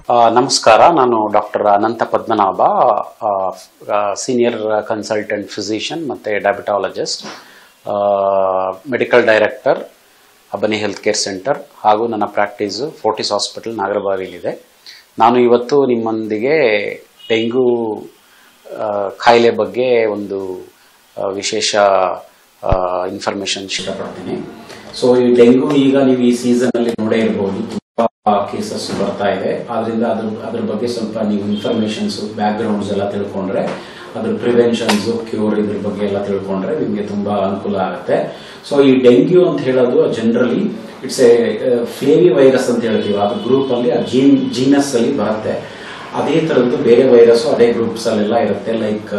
ನಮಸ್ಕಾರ. ನಾನು doctor Anantha Padmanabha, senior consultant physician ಮತ್ತು diabetologist, medical director Abani health care centre, ಹಾಗೂ ನನ್ನ ಪ್ರಾಕ್ಟೀಸು ಫೋರ್ಟಿಸ್ ಹಾಸ್ಪಿಟಲ್ ನಾಗರಬಾವಿಲಿದೆ. ನಾನು ಇವತ್ತು ನಿಮ್ಮೊಂದಿಗೆ ಡೆಂಗು ಕಾಯಿಲೆ ಬಗ್ಗೆ ಒಂದು ವಿಶೇಷ ಇನ್ಫಾರ್ಮೇಷನ್ ಇಷ್ಟಪಡ್ತೀನಿ. ಸೊ ಈ ಡೆಂಗು ಈಗ ನೀವು ಈ ಸೀಸನಲ್ಲಿ ನೋಡೇ ಇರಬಹುದು, ಕೇಸಸ್ ಬರ್ತಾ ಇದೆ. ಆದ್ರಿಂದ ಅದ್ರ ಬಗ್ಗೆ ಸ್ವಲ್ಪ ನೀವು ಇನ್ಫಾರ್ಮೇಶನ್ಸ್, ಬ್ಯಾಕ್ ಗ್ರೌಂಡ್ಸ್ ಎಲ್ಲ ತಿಳ್ಕೊಂಡ್ರೆ, ಅದ್ರ ಪ್ರಿವೆನ್ಷನ್ಸ್, ಕ್ಯೂರ್ ಇದ್ರ ಬಗ್ಗೆ ಎಲ್ಲ ತಿಳ್ಕೊಂಡ್ರೆ ನಿಮಗೆ ತುಂಬಾ ಅನುಕೂಲ ಆಗುತ್ತೆ. ಸೊ ಈ ಡೆಂಗ್ಯೂ ಅಂತ ಹೇಳೋದು ಜನರಲಿ ಇಟ್ಸ್ ಎ ಫ್ಲೇವಿ ವೈರಸ್ ಅಂತ ಹೇಳ್ತೀವಿ. ಅದು ಗ್ರೂಪ್ ಅಲ್ಲಿ ಜೀನಸ್ ಅಲ್ಲಿ ಬರುತ್ತೆ. ಅದೇ ತರದ್ದು ಬೇರೆ ವೈರಸ್ ಅದೇ ಗ್ರೂಪ್ಸ್ ಅಲ್ಲೆಲ್ಲ ಇರುತ್ತೆ. ಲೈಕ್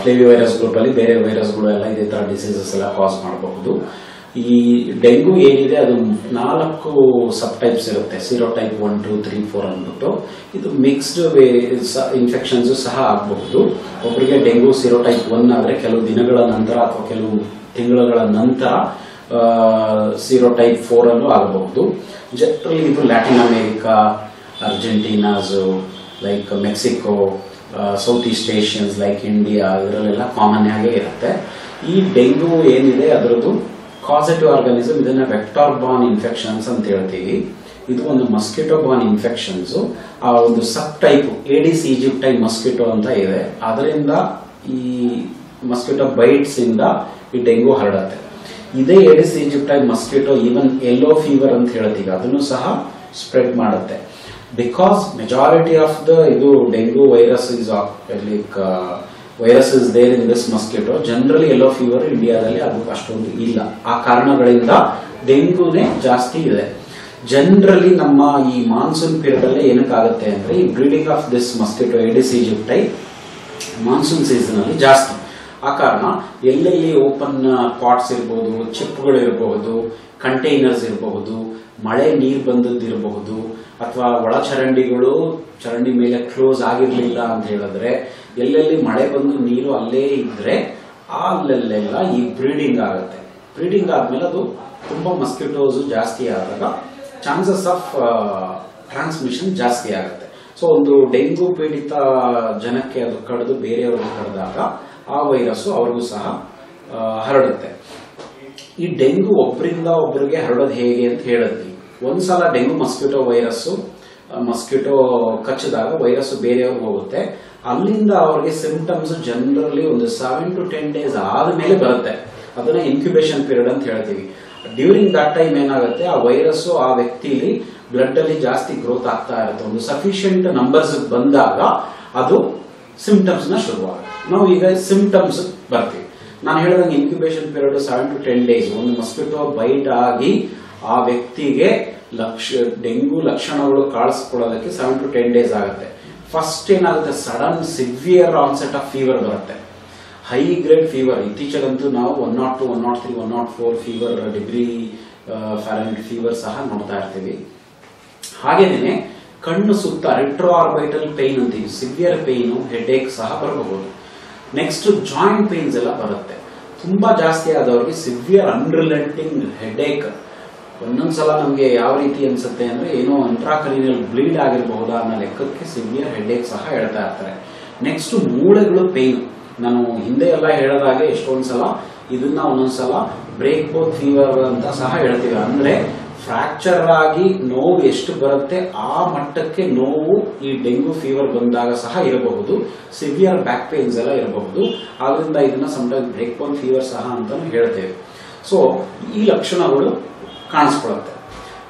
ಫ್ಲೇವಿ ವೈರಸ್ ಗ್ರೂಪ್ ಅಲ್ಲಿ ಬೇರೆ ವೈರಸ್ಗಳು ಎಲ್ಲ ಇದೇ ತರ ಡಿಸೀಸಸ್ ಎಲ್ಲ ಕಾಸ್ ಮಾಡಬಹುದು. ಈ ಡೆಂಗು ಏನಿದೆ ಅದು 4 ಸಬ್ ಟೈಪ್ಸ್ ಇರುತ್ತೆ. ಸಿರೋಟೈಪ್ 1, 2, 3, 4 ಅಂದ್ಬಿಟ್ಟು ಇದು ಮಿಕ್ಸ್ಡ್ ಇನ್ಫೆಕ್ಷನ್ಸ್ ಸಹ ಆಗಬಹುದು. ಒಬ್ಬರಿಗೆ ಡೆಂಗು ಸಿರೋಟೈಪ್ 1 ಆದ್ರೆ ಕೆಲವು ದಿನಗಳ ನಂತರ ಅಥವಾ ಕೆಲವು ತಿಂಗಳುಗಳ ನಂತರ ಸಿರೋಟೈಪ್ 4 ಅಲ್ಲೂ ಆಗಬಹುದು. ಜನರಲಿ ಇದು Latin America, Argentinas, like Mexico, south east Asians like India, ಇದರಲ್ಲೆಲ್ಲ ಕಾಮನ್ ಆಗೇ ಇರುತ್ತೆ. ಈ ಡೆಂಗು ಏನಿದೆ ಅದರದ್ದು ಕಾಸೆಟಿವ್ ಆರ್ಗಾನಿಸಮ್, ಇದನ್ನ ವೆಕ್ಟಾರ್ ಬಾರ್ನ್ ಇನ್ಫೆಕ್ಷನ್ಸ್ ಅಂತ ಹೇಳ್ತೀವಿ. ಇದು ಒಂದು ಮಸ್ಕಿಟೋ ಬಾರ್ನ್ ಇನ್ಫೆಕ್ಷನ್ಸ್. ಆ ಒಂದು sub type Aedes aegypti mosquito ಅಂತ ಇದೆ. ಅದರಿಂದ ಈ ಮಸ್ಕಿಟೋ ಬೈಟ್ಸ್ ಇಂದ ಈ ಡೆಂಗು ಹರಡುತ್ತೆ. ಇದೇ Aedes aegypti mosquito even yellow fever ಅಂತ ಹೇಳ್ತೀವಿ, ಅದನ್ನು ಸಹ ಸ್ಪ್ರೆಡ್ ಮಾಡುತ್ತೆ. ಬಿಕಾಸ್ ಮೆಜಾರಿಟಿ ಆಫ್ ದ ಇದು dengue virus is like virus is there in this mosquito. Generally yellow fever ಇಂಡಿಯಾದಲ್ಲಿ ಅದು ಅಷ್ಟೊಂದು ಇಲ್ಲ. ಆ ಕಾರಣಗಳಿಂದ ಡೆಂಗುನೇ ಜಾಸ್ತಿ ಇದೆ. ಜನರಲಿ ನಮ್ಮ ಈ ಮಾನ್ಸೂನ್ ಪೀರಿಯಡ್ ಅಲ್ಲಿ ಏನಕ್ಕಾಗುತ್ತೆ ಅಂದ್ರೆ ಈ breeding of this mosquito Aedes aegypti monsoon season ಅಲ್ಲಿ ಜಾಸ್ತಿ. ಆ ಕಾರಣ ಎಲ್ಲೆಲ್ಲಿ ಓಪನ್ ಪಾಟ್ಸ್ ಇರಬಹುದು, ಚಿಪ್ಗಳು ಇರಬಹುದು, ಕಂಟೈನರ್ಸ್ ಇರಬಹುದು, ಮಳೆ ನೀರು ಬಂದದ್ದಿರಬಹುದು, ಅಥವಾ ಒಳ ಚರಂಡಿ ಮೇಲೆ ಕ್ಲೋಸ್ ಆಗಿರ್ಲಿಲ್ಲ ಅಂತ ಹೇಳಿದ್ರೆ, ಎಲ್ಲೆಲ್ಲಿ ಮಳೆ ಬಂದು ನೀರು ಅಲ್ಲೇ ಇದ್ರೆ ಅಲ್ಲೆಲ್ಲ ಈ ಬ್ರೀಡಿಂಗ್ ಆಗುತ್ತೆ. ಬ್ರೀಡಿಂಗ್ ಆದ್ಮೇಲೆ ಅದು ತುಂಬಾ ಮಸ್ಕಿಟೋಸ್ ಜಾಸ್ತಿ ಆದಾಗ ಚಾನ್ಸಸ್ ಆಫ್ ಟ್ರಾನ್ಸ್ಮಿಷನ್ ಜಾಸ್ತಿ ಆಗುತ್ತೆ. ಸೊ ಒಂದು ಡೆಂಗು ಪೀಡಿತ ಜನಕ್ಕೆ ಅದು ಕಡಿದು ಬೇರೆಯವ್ರಿಗೆ ಕಡಿದಾಗ ಆ ವೈರಸ್ ಅವ್ರಿಗೂ ಸಹ ಹರಡುತ್ತೆ. ಈ ಡೆಂಗು ಒಬ್ಬರಿಂದ ಒಬ್ಬರಿಗೆ ಹರಡೋದು ಹೇಗೆ ಅಂತ ಹೇಳಿದ್ವಿ. ಒಂದ್ಸಲ ಡೆಂಗು ಮಸ್ಕಿಟೋ ವೈರಸ್ ಮಸ್ಕಿಟೋ ಕಚ್ಚಿದಾಗ ವೈರಸ್ ಬೇರೆಯವ್ರಿಗೆ ಹೋಗುತ್ತೆ. ಅಲ್ಲಿಂದ ಅವ್ರಿಗೆ ಸಿಂಪ್ಟಮ್ಸ್ ಜನರಲಿ ಒಂದು 7 to 10 days ಆದ್ಮೇಲೆ ಬರುತ್ತೆ. ಅದನ್ನ ಇನ್ಕ್ಯುಬೇಷನ್ ಪೀರಿಯಡ್ ಅಂತ ಹೇಳ್ತೀವಿ. ಡ್ಯೂರಿಂಗ್ ದಟ್ ಟೈಮ್ ಏನಾಗುತ್ತೆ, ಆ ವೈರಸ್ ಆ ವ್ಯಕ್ತಿಲಿ ಬ್ಲಡ್ ಅಲ್ಲಿ ಜಾಸ್ತಿ ಗ್ರೋತ್ ಆಗ್ತಾ ಇರುತ್ತೆ. ಒಂದು ಸಫಿಶಿಯಂಟ್ ನಂಬರ್ಸ್ ಬಂದಾಗ ಅದು ಸಿಂಪ್ಟಮ್ಸ್ ನ ಶುರುವಾಗುತ್ತೆ. ನಾವು ಈಗ ಸಿಂಪ್ಟಮ್ಸ್ ಬರ್ತೀವಿ. ನಾನು ಹೇಳಿದಂಗೆ ಇನ್ಕ್ಯುಬೇಷನ್ ಪೀರಿಯಡ್ 7 to 10 days. ಒಂದು ಮಸ್ಕಿಟೋ ಬೈಟ್ ಆಗಿ ಆ ವ್ಯಕ್ತಿಗೆ ಡೆಂಗು ಲಕ್ಷಣಗಳು ಕಾಣಿಸ್ಕೊಳ್ಳೋದಕ್ಕೆ 7 to 10 days ಆಗುತ್ತೆ. ಫಸ್ಟ್ ಏನಾಗುತ್ತೆ, sudden severe onset of fever ಬರುತ್ತೆ, ಹೈ ಗ್ರೇಡ್ ಫೀವರ್. ಇತ್ತೀಚೆಗಂತೂ ನಾವು 102, 103, 104 ಫೀವರ್ ಡಿಗ್ರಿ ಫ್ಯಾರನ್ಹೀಟ್ ಫೀವರ್ ಸಹ ನೋಡ್ತಾ ಇರ್ತೀವಿ. ಹಾಗೇನೆ ಕಣ್ಣು ಸುತ್ತ ರೆಟ್ರೋ ಆರ್ಬೈಟಲ್ ಪೇನ್ ಅಂತೀವಿ, ಸಿವಿಯರ್ ಪೇನ್, ಹೆಡ್ಏಕ್ ಸಹ ಬರಬಹುದು. ನೆಕ್ಸ್ಟ್ ಜಾಯಿಂಟ್ ಪೇನ್ಸ್ ಎಲ್ಲ ಬರುತ್ತೆ. ತುಂಬಾ ಜಾಸ್ತಿ ಆದವರಿಗೆ ಸಿವಿಯರ್ ಅನ್ರಿಲೆಂಟಿಂಗ್ ಹೆಡ್ಏಕ್. ಒಂದೊಂದ್ಸಲ ನಮ್ಗೆ ಯಾವ ರೀತಿ ಅನ್ಸುತ್ತೆ ಅಂದ್ರೆ ಏನೋ ಇಂಟ್ರಾಕ್ರಿನಿಯಲ್ ಬ್ಲೀಡ್ ಆಗಿರಬಹುದಾ ಅನ್ನೋ ಲೆಕ್ಕಕ್ಕೆ ಸಿವಿಯರ್ ಹೆಡ್ಏಕ್ ಸಹ ಹೇಳ್ತಾ ಇರ್ತಾರೆ. ನೆಕ್ಸ್ಟ್ ಮೂಳೆಗಳು ಪೇನ್. ನಾನು ಹಿಂದೆ ಎಲ್ಲ ಹೇಳೋದಾಗೆ ಎಷ್ಟೊಂದ್ಸಲ ಇದನ್ನ ಒಂದೊಂದ್ಸಲ ಬ್ರೇಕ್ ಬೋತ್ ಫೀವರ್ ಅಂತ ಸಹ ಹೇಳ್ತೀವಿ. ಅಂದ್ರೆ ಫ್ರಾಕ್ಚರ್ ಆಗಿ ನೋವು ಎಷ್ಟು ಬರುತ್ತೆ ಆ ಮಟ್ಟಕ್ಕೆ ನೋವು ಈ ಡೆಂಗು ಫೀವರ್ ಬಂದಾಗ ಸಹ ಇರಬಹುದು. ಸಿವಿಯರ್ ಬ್ಯಾಕ್ ಪೇನ್ಸ್ ಎಲ್ಲ ಇರಬಹುದು. ಆದ್ರಿಂದ ಇದನ್ನ ಸಮಟೈಮ್ಸ್ ಬ್ರೇಕ್ ಬೋನ್ ಫೀವರ್ ಸಹ ಅಂತಾನು ಹೇಳ್ತೇವೆ. ಸೊ ಈ ಲಕ್ಷಣಗಳು ಕಾಣಿಸ್ಕೊಳ್ಳುತ್ತೆ.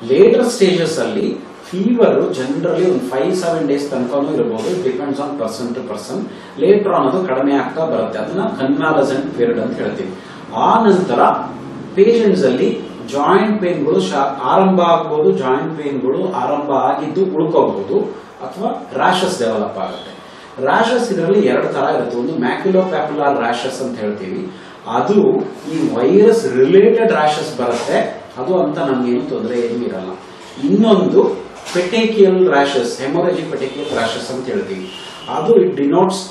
ಲೇಟರ್ ಸ್ಟೇಜಸ್ ಅಲ್ಲಿ ಫೀವರ್ ಜನರಲಿ ಒಂದು 5-7 days ತನಕನೂ ಇರಬಹುದು. Depends on person to person. Later on ಅದು ಕಡಿಮೆ ಆಗ್ತಾ ಬರುತ್ತೆ. ಅದನ್ನ ಕನ್ವಾಲಸೆಂಟ್ ಪೀರಿಯಡ್ ಅಂತ ಹೇಳ್ತೀವಿ. ಆ ನಂತರ ಪೇಷಂಟ್ಸ್ ಅಲ್ಲಿ ಜಾಯಿಂಟ್ ಪೇನ್ಗಳು ಆರಂಭ ಆಗಬಹುದು. ಜಾಯಿಂಟ್ ಪೇನ್ಗಳು ಆರಂಭ ಆಗಿದ್ದು ಉಳ್ಕೋಬಹುದು, ಅಥವಾ ರ್ಯಾಷಸ್ ಡೆವಲಪ್ ಆಗುತ್ತೆ. ರ್ಯಾಷಸ್ ಇದರಲ್ಲಿ 2 ತರ ಇರುತ್ತೆ. ಒಂದು ಮ್ಯಾಕ್ಯುಲೋಪ್ಯಾಪುಲಾರ್ ರ್ಯಾಷಸ್ ಅಂತ ಹೇಳ್ತೀವಿ. ಅದು ಈ ವೈರಸ್ ರಿಲೇಟೆಡ್ ರ್ಯಾಷಸ್ ಬರುತ್ತೆ. ಅದು ಅಂತ ನಮ್ಗೇನು ತೊಂದರೆ ಏನೂ ಇರಲ್ಲ. ಇನ್ನೊಂದು ಪೆಟೇಕಿಯಲ್ ರ್ಯಾಷಸ್, ಹೆಮೊರಾಜಿಕ್ ಪೆಟೇಕಿಯಲ್ ರ್ಯಾಷಸ್ ಅಂತ ಹೇಳ್ತೀವಿ. ಅದು it denotes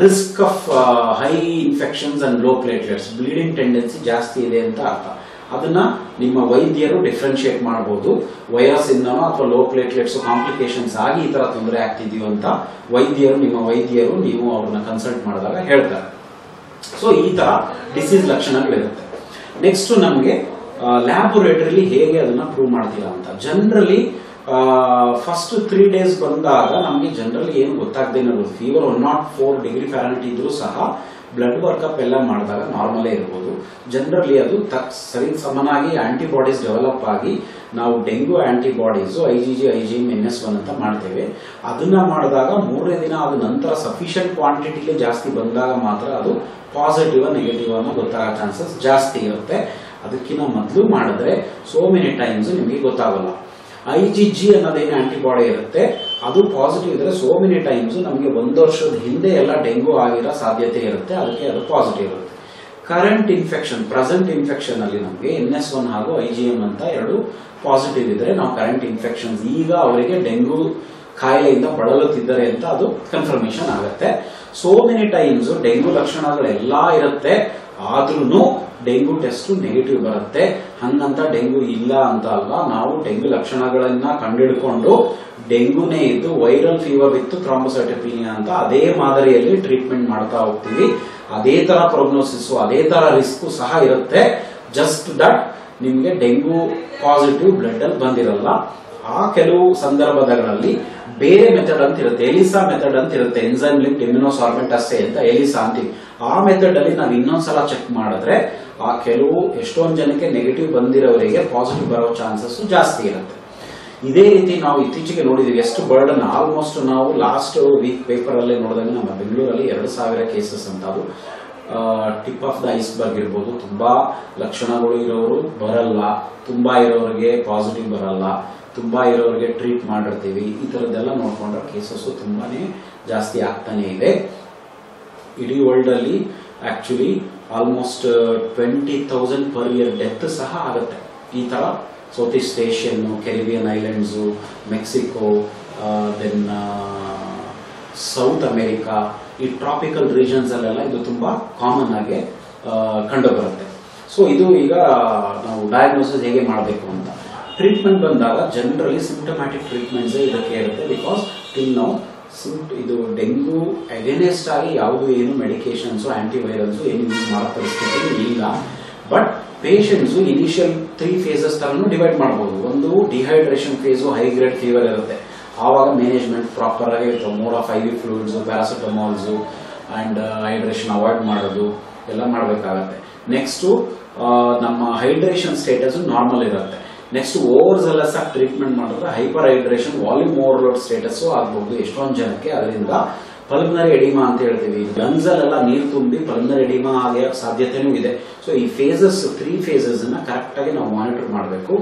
risk of high infections and low platelets, bleeding tendency ಜಾಸ್ತಿ ಇದೆ ಅಂತ ಅರ್ಥ. ಅದನ್ನ ನಿಮ್ಮ ವೈದ್ಯರು ಡಿಫ್ರೆನ್ಶಿಯೇಟ್ ಮಾಡಬಹುದು. ವೈರಸ್ ಇಂದನೋ ಅಥವಾ ಲೋ ಪ್ಲೇಟ್ಲೆಟ್ಸ್ ಕಾಂಪ್ಲಿಕೇಶನ್ಸ್ ಆಗಿ ಈ ತರ ತೊಂದರೆ ಆಗ್ತಿದೆಯೋ ಅಂತ ನಿಮ್ಮ ವೈದ್ಯರು ನೀವು ಅವ್ರನ್ನ ಕನ್ಸಲ್ಟ್ ಮಾಡಿದಾಗ ಹೇಳ್ತಾರೆ. ಸೊ ಈ ತರ ಡಿಸೀಸ್ ಲಕ್ಷಣಗಳಿರುತ್ತೆ. ನೆಕ್ಸ್ಟ್ ನಮಗೆ ಲ್ಯಾಬೋರೇಟರಿಲಿ ಹೇಗೆ ಅದನ್ನ ಪ್ರೂವ್ ಮಾಡ್ತೀರಾ ಅಂತ. ಜನರಲಿ ಫಸ್ಟ್ 3 days ಬಂದಾಗ ನಮಗೆ ಜನರಲಿ ಏನು ಗೊತ್ತಾಗದೇ ಇರೋದು, ಫೀವರ್ 104 ಡಿಗ್ರಿ ಫ್ಯಾರನ್ಹೀಟ್ ಇದ್ರೂ ಸಹ ಬ್ಲಡ್ ವರ್ಕಪ್ ಎಲ್ಲ ಮಾಡಿದಾಗ ನಾರ್ಮಲೇ ಇರ್ಬೋದು. ಜನರಲಿ ಅದು ಸರಿ ಸಮನಾಗಿ ಆಂಟಿಬಾಡೀಸ್ ಡೆವಲಪ್ ಆಗಿ ನಾವು dengue antibodies IgG IgM NS1 ಅಂತ ಮಾಡ್ತೇವೆ. ಅದನ್ನ ಮಾಡಿದಾಗ 3ನೇ ದಿನ ಆದ ನಂತರ ಸಫಿಷಿಯಂಟ್ ಕ್ವಾಂಟಿಟಿಲಿ ಜಾಸ್ತಿ ಬಂದಾಗ ಮಾತ್ರ ಅದು ಪಾಸಿಟಿವ್ ನೆಗೆಟಿವ್ ಅನ್ನೋ ಗೊತ್ತಾಗೋ ಚಾನ್ಸಸ್ ಜಾಸ್ತಿ ಇರುತ್ತೆ. ಅದಕ್ಕಿಂತ ಮೊದಲು ಮಾಡಿದ್ರೆ ಸೋ ಮೆನಿ ಟೈಮ್ಸ್ ನಿಮಗೆ ಗೊತ್ತಾಗಲ್ಲ. IgG ಅನ್ನೋದೇನು ಆಂಟಿಬಾಡಿ ಇರುತ್ತೆ ಅದು ಪಾಸಿಟಿವ್ ಇದ್ರೆ ಸೋ ಮೆನಿ ಟೈಮ್ಸ್ ನಮಗೆ 1 ವರ್ಷದ ಹಿಂದೆ ಎಲ್ಲ ಡೆಂಗು ಆಗಿರೋ ಸಾಧ್ಯತೆ ಇರುತ್ತೆ, ಅದಕ್ಕೆ ಅದು ಪಾಸಿಟಿವ್ ಇರುತ್ತೆ. ಕರೆಂಟ್ ಇನ್ಫೆಕ್ಷನ್ ಪ್ರೆಸೆಂಟ್ ಇನ್ಫೆಕ್ಷನ್ ಅಲ್ಲಿ ನಮಗೆ NS1 ಹಾಗೂ IgM ಅಂತ 2 ಪಾಸಿಟಿವ್ ಇದ್ರೆ ನಾವು ಕರೆಂಟ್ ಇನ್ಫೆಕ್ಷನ್ಸ್ ಈಗ ಅವರಿಗೆ ಡೆಂಗು ಕಾಯಿಲೆಯಿಂದ ಬಳಲುತ್ತಿದ್ದಾರೆ ಅಂತ ಅದು ಕನ್ಫರ್ಮೇಶನ್ ಆಗುತ್ತೆ. ಸೋ ಮೆನಿ ಟೈಮ್ಸ್ ಡೆಂಗು ಲಕ್ಷಣಗಳೆಲ್ಲ ಇರುತ್ತೆ, ಆದ್ರೂ ಡೆಂಗು ಟೆಸ್ಟ್ ನೆಗೆಟಿವ್ ಬರುತ್ತೆ. ಹಂಗಂತ ಡೆಂಗು ಇಲ್ಲ ಅಂತ ಅಲ್ಲ, ನಾವು ಡೆಂಗು ಲಕ್ಷಣಗಳನ್ನ ಕಂಡುಹಿಡ್ಕೊಂಡು ಡೆಂಗುನೇ ಇದ್ದು ವೈರಲ್ ಫೀವರ್ ಇತ್ತು ಥ್ರಾಂಬೋಸೈಟೋಪೆನಿಯಾ ಅಂತ ಅದೇ ಮಾದರಿಯಲ್ಲಿ ಟ್ರೀಟ್ಮೆಂಟ್ ಮಾಡ್ತಾ ಹೋಗ್ತೀವಿ. ಅದೇ ತರ ಪ್ರೊಗ್ನೋಸಿಸ್ ಅದೇ ತರ ರಿಸ್ಕ್ ಸಹ ಇರುತ್ತೆ. ಜಸ್ಟ್ ದಟ್ ನಿಮ್ಗೆ ಡೆಂಗು ಪಾಸಿಟಿವ್ ಬ್ಲಡ್ ಅಲ್ಲಿ ಬಂದಿರಲ್ಲ. ಆ ಕೆಲವು ಸಂದರ್ಭಗಳಲ್ಲಿ ಬೇರೆ ಮೆಥಡ್ ಅಂತ ಇರುತ್ತೆ, ಎಲಿಸಾ ಮೆಥಡ್ ಅಂತ ಇರುತ್ತೆ, ಎನ್ಸೈಮ್ ಲಿಂಕ್ಡ್ ಇಮ್ಯುನೋಸಾರ್ಬೆಂಟ್ ಅಸ್ಸೇ ಅಂತ ಎಲಿಸಾ ಅಂತೀವಿ. ಆ ಮೆಥಡ್ ಅಲ್ಲಿ ನಾವು ಇನ್ನೊಂದ್ಸಲ ಚೆಕ್ ಮಾಡಿದ್ರೆ ಆ ಕೆಲವು ಎಷ್ಟೊಂದು ಜನಕ್ಕೆ ನೆಗೆಟಿವ್ ಬಂದಿರೋರಿಗೆ ಪಾಸಿಟಿವ್ ಬರೋ ಚಾನ್ಸಸ್ ಜಾಸ್ತಿ ಇರುತ್ತೆ. ಇದೇ ರೀತಿ ನಾವು ಇತ್ತೀಚೆಗೆ ನೋಡಿದೀವಿ ಎಷ್ಟು ಬರ್ಡನ್. ಆಲ್ಮೋಸ್ಟ್ ನಾವು ಲಾಸ್ಟ್ ವೀಕ್ ಪೇಪರ್ ಅಲ್ಲೇ ನೋಡಿದಾಗ ನಮ್ಮ ಬೆಂಗಳೂರಲ್ಲಿ 2000 ಕೇಸಸ್ ಅಂತ, ಅದು ಟಿಪ್ ಆಫ್ ದ ಐಸ್ಬರ್ಗ್ ಇರ್ಬೋದು. ತುಂಬಾ ಲಕ್ಷಣಗಳು ಇರೋರು ಬರಲ್ಲ, ತುಂಬಾ ಇರೋರಿಗೆ ಪಾಸಿಟಿವ್ ಬರಲ್ಲ, ತುಂಬಾ ಇರೋರಿಗೆ ಟ್ರೀಟ್ ಮಾಡಿರ್ತೀವಿ. ಈ ತರದ್ದೆಲ್ಲ ನೋಡ್ಕೊಂಡ್ರೆ ಕೇಸಸ್ ತುಂಬಾನೇ ಜಾಸ್ತಿ ಆಗ್ತಾನೆ ಇದೆ. ಇಡೀ ವರ್ಲ್ಡ್ ಅಲ್ಲಿ actually almost 20,000 per year death ಸಹ ಆಗುತ್ತೆ ಈ ತರ. South East Asian, Caribbean islands, Mexico, then South America, ಈ ಟ್ರಾಪಿಕಲ್ ರೀಜನ್ಸ್ ಅಲ್ಲೆಲ್ಲ ಇದು ತುಂಬಾ ಕಾಮನ್ ಆಗಿ ಕಂಡು ಬರುತ್ತೆ. ಸೊ ಇದು ಈಗ ನಾವು ಡಯಾಗ್ನೋಸಿಸ್ ಹೇಗೆ ಮಾಡಬೇಕು ಅಂತ. ಟ್ರೀಟ್ಮೆಂಟ್ ಬಂದಾಗ ಜನರಲಿ ಸಿಂಪ್ಟಮ್ಯಾಟಿಕ್ ಟ್ರೀಟ್ಮೆಂಟ್ಸ್ ಇದಕ್ಕೆ ಇರುತ್ತೆ. ಬಿಕಾಸ್ ಟಿಲ್ ನಾವು ಇದು ಡೆಂಗು ಅಗೇನೆಸ್ಟ್ ಆಗಿ ಯಾವುದು ಏನು ಮೆಡಿಕೇಶನ್ಸ್ ಆಂಟಿವೈರಲ್ಸ್ ಏನು ಯೂಸ್ ಮಾಡೋ ಪರಿಸ್ಥಿತಿ ಇಲ್ಲ. ಬಟ್ ಪೇಷಂಟ್ಸ್ ಇನಿಷಿಯಲ್ 3 phases ತರನು ಡಿವೈಡ್ ಮಾಡಬಹುದು. ಒಂದು dehydration phase, high grade fever ಇರುತ್ತೆ, ಆವಾಗ ಮ್ಯಾನೇಜ್ಮೆಂಟ್ ಪ್ರಾಪರ್ ಆಗಿ ಇರ್ತವೆ. More of IV fluids, paracetamols and hydration avoid ಮಾಡೋದು ಎಲ್ಲ ಮಾಡಬೇಕಾಗತ್ತೆ. ನೆಕ್ಸ್ಟ್ ನಮ್ಮ ಹೈಡ್ರೇಷನ್ ಸ್ಟೇಟಸ್ ನಾರ್ಮಲ್ ಇರುತ್ತೆ. ನೆಕ್ಸ್ಟ್ ಓವರ್ಸೆಲ್ಲಸ್ ಆಗಿ ಟ್ರೀಟ್ಮೆಂಟ್ ಮಾಡಿದ್ರೆ hyper hydration volume overload status ಆಗಬಹುದು ಎಷ್ಟೊಂದು ಜನಕ್ಕೆ. ಅದರಿಂದ ಪಲ್ಮನರಿ ಎಡಿಮಾ ಅಂತ ಹೇಳ್ತೀವಿ, ಲಂಗ್ಸ್ ಅಲ್ಲೆಲ್ಲ ನೀರು ತುಂಬಿ ಪಲ್ಮನರಿ ಎಡಿಮಾ ಆಗೋ ಸಾಧ್ಯತೆನೂ ಇದೆ. ಸೊ ಈ ಫೇಸಸ್ 3 phases ಕರೆಕ್ಟ್ ಆಗಿ ನಾವು ಮಾನಿಟರ್ ಮಾಡಬೇಕು.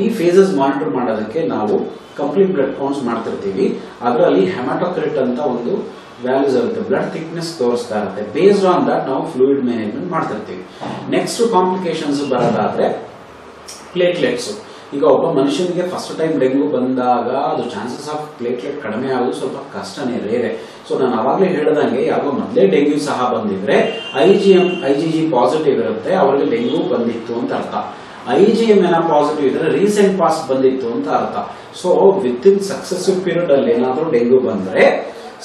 ಈ ಫೇಸಸ್ ಮಾನಿಟರ್ ಮಾಡೋದಕ್ಕೆ ನಾವು ಕಂಪ್ಲೀಟ್ ಬ್ಲಡ್ ಕೌಂಟ್ಸ್ ಮಾಡ್ತಿರ್ತೀವಿ. ಅದರಲ್ಲಿ ಹೆಮಾಟೋಕ್ರಿಟ್ ಅಂತ ಒಂದು ವ್ಯಾಲ್ಯೂಸ್ ಇರುತ್ತೆ, ಬ್ಲಡ್ ಥಿಕ್ನೆಸ್ ತೋರಿಸ್ತಾ ಇರುತ್ತೆ. ಬೇಸ್ಡ್ ಆನ್ ದಟ್ ನಾವು ಫ್ಲೂಯಿಡ್ ಮ್ಯಾನೇಜ್ಮೆಂಟ್ ಮಾಡ್ತಿರ್ತೀವಿ. ನೆಕ್ಸ್ಟ್ ಕಾಂಪ್ಲಿಕೇಶನ್ಸ್ ಬರೋದಾದ್ರೆ ಪ್ಲೇಟ್ಲೆಟ್ಸ್. ಈಗ ಒಬ್ಬ ಮನುಷ್ಯನಿಗೆ ಫಸ್ಟ್ ಟೈಮ್ ಡೆಂಗು ಬಂದಾಗ ಅದು ಚಾನ್ಸಸ್ ಆಫ್ ಪ್ಲೇಟ್ಲೆಟ್ ಕಡಿಮೆ ಆಗೋದು ಸ್ವಲ್ಪ ಕಷ್ಟನೇ, ರೇರೆ. ಸೊ ನಾನು ಅವಾಗಲೇ ಹೇಳಿದಂಗೆ ಯಾವಾಗ ಮೊದಲೇ ಡೆಂಗ್ಯೂ ಸಹ ಬಂದಿದ್ರೆ IgG ಪಾಸಿಟಿವ್ ಇರುತ್ತೆ, ಅವರಿಗೆ ಡೆಂಗ್ಯೂ ಬಂದಿತ್ತು ಅಂತ ಅರ್ಥ. IgM ಪಾಸಿಟಿವ್ ಇದ್ರೆ ರೀಸೆಂಟ್ ಪಾಸ್ಟ್ ಬಂದಿತ್ತು ಅಂತ ಅರ್ಥ. So with in successive period ಅಲ್ಲಿ ಏನಾದರೂ ಡೆಂಗ್ಯೂ ಬಂದ್ರೆ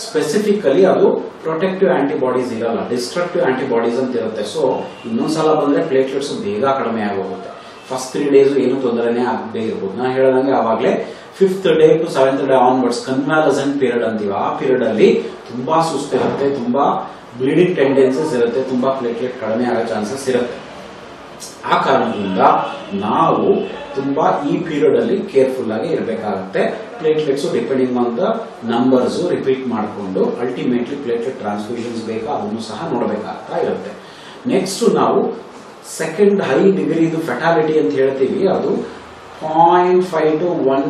ಸ್ಪೆಸಿಫಿಕಲಿ ಅದು ಪ್ರೊಟೆಕ್ಟಿವ್ ಆಂಟಿಬಾಡೀಸ್ ಇರಲ್ಲ, ಡಿಸ್ಟ್ರಕ್ಟಿವ್ ಆಂಟಿಬಾಡೀಸ್ ಅಂತ ಇರುತ್ತೆ. ಸೊ ಇನ್ನೊಂದ್ಸಲ ಬಂದ್ರೆ ಪ್ಲೇಟ್ಲೆಟ್ಸ್ ಬೇಗ ಕಡಿಮೆ ಆಗೋಗುತ್ತೆ. ಫಸ್ಟ್ 3 days ಏನು ತೊಂದರೆನೇ ಆಗದೆ ಇರ್ಬೋದು. ನಾನು ಹೇಳದಂಗೆ ಆವಾಗಲೇ 5th day to 7th day onwards convalescent period ಅಂತೀವಿ. ಆ ಪೀರಿಯಡ್ ಅಲ್ಲಿ ತುಂಬಾ ಸುಸ್ತಿರುತ್ತೆ, ತುಂಬಾ ಬ್ಲೀಡಿಂಗ್ ಟೆಂಡೆನ್ಸೀಸ್ ಇರುತ್ತೆ, ತುಂಬಾ ಪ್ಲೇಟ್ಲೆಟ್ ಕಡಿಮೆ ಆಗೋ ಚಾನ್ಸಸ್ ಇರುತ್ತೆ. ಆ ಕಾರಣದಿಂದ ನಾವು ತುಂಬಾ ಈ ಪೀರಿಯಡ್ ಅಲ್ಲಿ ಕೇರ್ಫುಲ್ ಆಗಿ ಇರಬೇಕಾಗುತ್ತೆ. Platelets depending on the numbers repeat ಮಾಡಿಕೊಂಡು ಅಲ್ಟಿಮೇಟ್ಲಿ ಪ್ಲೇಟ್ಲೆಟ್ ಟ್ರಾನ್ಸ್ಫ್ಯೂಷನ್ಸ್ ಬೇಕಾ ಅದನ್ನು ಸಹ ನೋಡಬೇಕಾಗ್ತಾ ಇರುತ್ತೆ. ನೆಕ್ಸ್ಟ್ ನಾವು ಸೆಕೆಂಡ್ ಹೈ ಡಿಗ್ರಿ ಇದು ಫೆಟಾಲಿಟಿ ಅಂತ ಹೇಳ್ತೀವಿ. ಅದು 0.5 to 1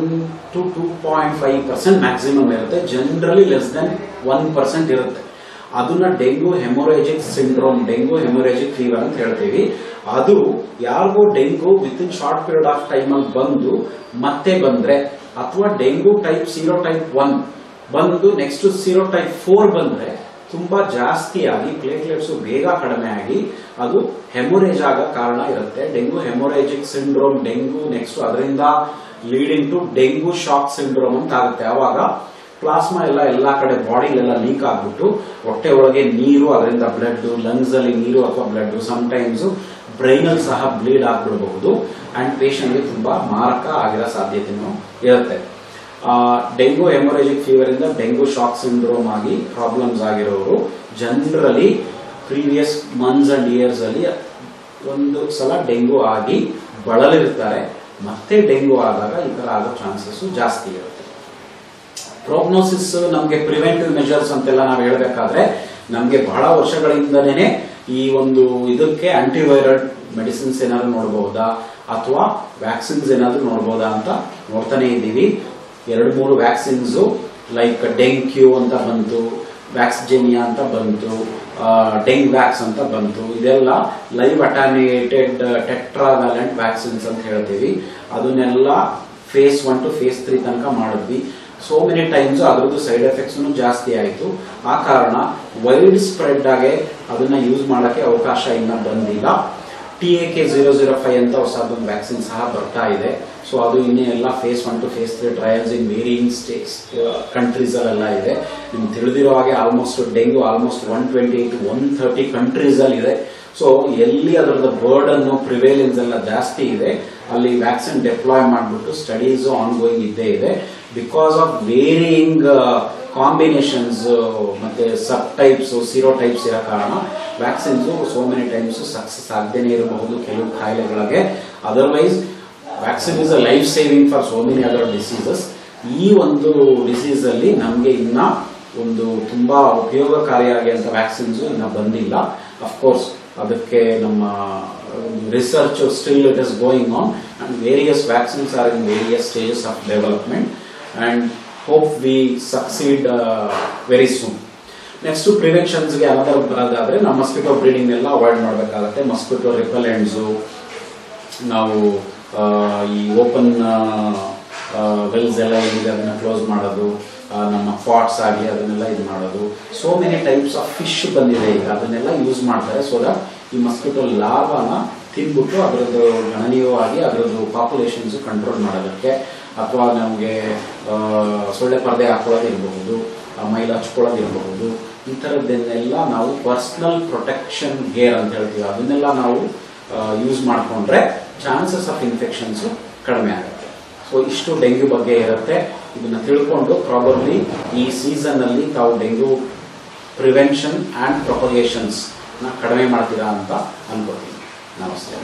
to 2.5% ಮ್ಯಾಕ್ಸಿಮಮ್ ಇರುತ್ತೆ. ಜನರಲಿ ಲೆಸ್ ದೆನ್ 1% ಇರುತ್ತೆ. ಅದನ್ನ dengue haemorrhagic syndrome, dengue haemorrhagic fever ಅಂತ ಹೇಳ್ತೀವಿ. ಅದು ಯಾರಿಗೂ dengue with in short period of time ಅಲ್ಲಿ ಬಂದು ಮತ್ತೆ ಬಂದ್ರೆ, ಅಥವಾ ಡೆಂಗು ಟೈಪ್ 0 type 1 ಬಂದು ನೆಕ್ಸ್ಟ್ 0 type 4 ಬಂದ್ರೆ ತುಂಬಾ ಜಾಸ್ತಿ ಆಗಿ ಪ್ಲೇಟ್ಲೆಟ್ಸ್ ಬೇಗ ಕಡಿಮೆ ಆಗಿ ಅದು ಹೆಮೊರೇಜ್ ಆಗ ಕಾರಣ ಇರುತ್ತೆ. Dengue haemorrhagic syndrome, dengue next ಅದರಿಂದ leading to dengue shock syndrome ಅಂತ ಆಗುತ್ತೆ. ಆವಾಗ ಪ್ಲಾಸ್ಮಾ ಎಲ್ಲಾ ಕಡೆ ಬಾಡಿಲೆಲ್ಲ ಲೀಕ್ ಆಗ್ಬಿಟ್ಟು ಹೊಟ್ಟೆ ಒಳಗೆ ನೀರು, ಅದರಿಂದ ಬ್ಲಡ್, ಲಂಗ್ಸ್ ಅಲ್ಲಿ ನೀರು ಅಥವಾ ಬ್ಲಡ್, ಸಮ್ಟೈಮ್ಸ್ ಬ್ರೈನ್ ಅಲ್ಲಿ ಸಹ ಬ್ಲೀಡ್ ಆಗ್ಬಿಡಬಹುದು ಅಂಡ್ ಪೇಷಂಟ್ಗೆ ತುಂಬಾ ಮಾರಕ ಆಗಿರೋ ಸಾಧ್ಯತೆನೂ ಇರುತ್ತೆ. ಡೆಂಗು ಹೆಮೊರೇಜಿಕ್ ಫೀವರ್ ಇಂದ ಡೆಂಗು ಶಾಕ್ ಸಿಂಡ್ರೋಮ್ ಆಗಿ ಪ್ರಾಬ್ಲಮ್ಸ್ ಆಗಿರೋರು generally previous months and years ಅಲ್ಲಿ ಒಂದು ಸಲ ಡೆಂಗು ಆಗಿ ಬಳಲಿರ್ತಾರೆ. ಮತ್ತೆ ಡೆಂಗು ಆದಾಗ ಈ ತರ ಆಗೋ ಚಾನ್ಸಸ್ ಜಾಸ್ತಿ ಇರುತ್ತೆ. ಪ್ರೋಗ್ನೋಸಿಸ್ ನಮಗೆ ಪ್ರಿವೆಂಟಿವ್ ಮೆಜರ್ಸ್ ಅಂತೆಲ್ಲ ನಾವು ಹೇಳಬೇಕಾದ್ರೆ ನಮಗೆ ಬಹಳ ವರ್ಷಗಳಿಂದನೇ ಈ ಒಂದು ಇದಕ್ಕೆ ಆಂಟಿವೈರಲ್ ಮೆಡಿಸಿನ್ಸ್ ಏನಾದ್ರು ನೋಡಬಹುದಾ ಅಥವಾ ವ್ಯಾಕ್ಸಿನ್ಸ್ ಏನಾದ್ರು ನೋಡಬಹುದಾ ಅಂತ ನೋಡ್ತಾನೆ ಇದ್ದೀವಿ. 2-3 ವ್ಯಾಕ್ಸಿನ್ಸ್ ಲೈಕ್ ಡೆಂಗ್ಯೂ ಅಂತ ಬಂತು, ವ್ಯಾಕ್ಸಿಜೇನಿಯಾ ಅಂತ ಬಂತು, ಡೆಂಗ್ ವ್ಯಾಕ್ಸ್ ಅಂತ ಬಂತು. ಇದೆಲ್ಲ ಲೈವ್ ಅಟಾನ್ಯುಯೇಟೆಡ್ ಟೆಟ್ರಾವ್ಯಾಲೆಂಟ್ ವ್ಯಾಕ್ಸಿನ್ಸ್ ಅಂತ ಹೇಳ್ತೀವಿ. ಅದನ್ನೆಲ್ಲ phase 1 to phase 3 ತನಕ ಮಾಡಿದ್ವಿ. ಸೋ ಮೆನಿ ಟೈಮ್ಸ್ ಅದ್ರದ್ದು ಸೈಡ್ ಎಫೆಕ್ಟ್ಸ್ ಜಾಸ್ತಿ ಆಯಿತು. ಆ ಕಾರಣ ವೈಡ್ ಸ್ಪ್ರೆಡ್ ಆಗಿ ಅದನ್ನ ಯೂಸ್ ಮಾಡಕ್ಕೆ ಅವಕಾಶ ಇನ್ನ ಬಂದಿಲ್ಲ. TAK-005 ಅಂತ ಹೊಸದೊಂದು ವ್ಯಾಕ್ಸಿನ್ ಸಹ ಬರ್ತಾ ಇದೆ. ಸೊ ಅದು ಇನ್ನೇ ಎಲ್ಲ phase 1 to phase 3 trials in varying States countries ಅಲ್ಲೆಲ್ಲ ಇದೆ. ನಿಮ್ಗೆ ತಿಳಿದಿರೋ ಹಾಗೆ ಆಲ್ಮೋಸ್ಟ್ ಡೆಂಗು 120 to 130 ಕಂಟ್ರೀಸ್ ಅಲ್ಲಿ ಇದೆ. ಸೊ ಎಲ್ಲಿ ಅದರದ ಬರ್ಡನ್ ಪ್ರಿವೇಲೆನ್ಸ್ ಎಲ್ಲ ಜಾಸ್ತಿ ಇದೆ ಅಲ್ಲಿ ವ್ಯಾಕ್ಸಿನ್ ಡೆಪ್ಲಾಯ್ ಮಾಡಿಬಿಟ್ಟು ಸ್ಟಡೀಸ್ ಆನ್ ಗೋಯಿಂಗ್ ಇದ್ದೇ ಇದೆ. ಬಿಕಾಸ್ ಆಫ್ ವೇರಿಯಿಂಗ್ ಕಾಂಬಿನೇಷನ್ಸ್ ಮತ್ತೆ ಸಬ್ ಟೈಪ್ಸ್, ಸೀರೋ ಟೈಪ್ಸ್ ಇರೋ ಕಾರಣ vaccines so many times success ಆಗದೇನೆ ಇರಬಹುದು ಕೆಲವು ಕಾಯಿಲೆಗಳಿಗೆ. Otherwise vaccine is a life saving for so many other diseases. ಈ ಒಂದು ಡಿಸೀಸ್ ಅಲ್ಲಿ ನಮಗೆ ಇನ್ನ ಒಂದು ತುಂಬಾ ಉಪಯೋಗಕಾರಿಯಾಗಿ ಅಂತ ವ್ಯಾಕ್ಸಿನ್ಸ್ ಇನ್ನ ಬಂದಿಲ್ಲ. ಅಫ್ಕೋರ್ಸ್ ಅದಕ್ಕೆ ನಮ್ಮ research still it is going on and various vaccines are in various stages of development and hope we succeed very soon. Next ಪ್ರಿವೆನ್ಷನ್ಸ್ಗೆ ಅನದರ್ ಬರೋದಾದ್ರೆ ನಾವು ಮಸ್ಕಿಟೋ ಬ್ರೀಡಿಂಗ್ ಎಲ್ಲ ಅವಾಯ್ಡ್ ಮಾಡಬೇಕಾಗುತ್ತೆ. ಮಸ್ಕಿಟೋ ರಿಪಲೆಂಟ್ಸ್, ನಾವು ಈ ಓಪನ್ ವೆಲ್ಸ್ ಎಲ್ಲ ಏನಿದೆ ಅದನ್ನ ಕ್ಲೋಸ್ ಮಾಡೋದು, ನಮ್ಮ ಪಾಟ್ಸ್ ಆಗಲಿ ಅದನ್ನೆಲ್ಲ ಇದು ಮಾಡೋದು. So many types of fish ಬಂದಿದೆ ಈಗ, ಅದನ್ನೆಲ್ಲ ಯೂಸ್ ಮಾಡ್ತಾರೆ ಸೊ ದಟ್ ಈ ಮಸ್ಕಿಟೋ ಲಾರ್ವಾನ ತಿಂದ್ಬಿಟ್ಟು ಅದರದ್ದು ಗಣನೀಯವಾಗಿ ಅದರದ್ದು ಪಾಪ್ಯುಲೇಷನ್ಸ್ ಕಂಟ್ರೋಲ್ ಮಾಡೋದಕ್ಕೆ. ಅಥವಾ ನಮಗೆ ಸೊಳ್ಳೆ ಪರದೆ ಹಾಕೊಳ್ಳೋದಿರಬಹುದು, ಮೈಲ್ ಹಚ್ಕೊಳ್ಳೋದಿರಬಹುದು, ಈ ಥರದ್ದನ್ನೆಲ್ಲ ನಾವು ಪರ್ಸನಲ್ ಪ್ರೊಟೆಕ್ಷನ್ ಗೇರ್ ಅಂತ ಹೇಳ್ತೀವಿ. ಅದನ್ನೆಲ್ಲ ನಾವು ಯೂಸ್ ಮಾಡಿಕೊಂಡ್ರೆ ಚಾನ್ಸಸ್ ಆಫ್ ಇನ್ಫೆಕ್ಷನ್ಸ್ ಕಡಿಮೆ ಆಗುತ್ತೆ. ಸೊ ಇಷ್ಟು ಡೆಂಗ್ಯೂ ಬಗ್ಗೆ ಇರುತ್ತೆ. ಇದನ್ನ ತಿಳ್ಕೊಂಡು ಪ್ರಾಬಬ್ಲಿ ಈ ಸೀಸನ್ ಅಲ್ಲಿ ತಾವು ಡೆಂಗ್ಯೂ ಪ್ರಿವೆನ್ಷನ್ ಅಂಡ್ ಪ್ರೊಪಗೇಷನ್ಸ್ ಕಡಿಮೆ ಮಾಡ್ತೀರಾ ಅಂತ ಅನ್ಕೋತೀನಿ. ನಮಸ್ತೆ.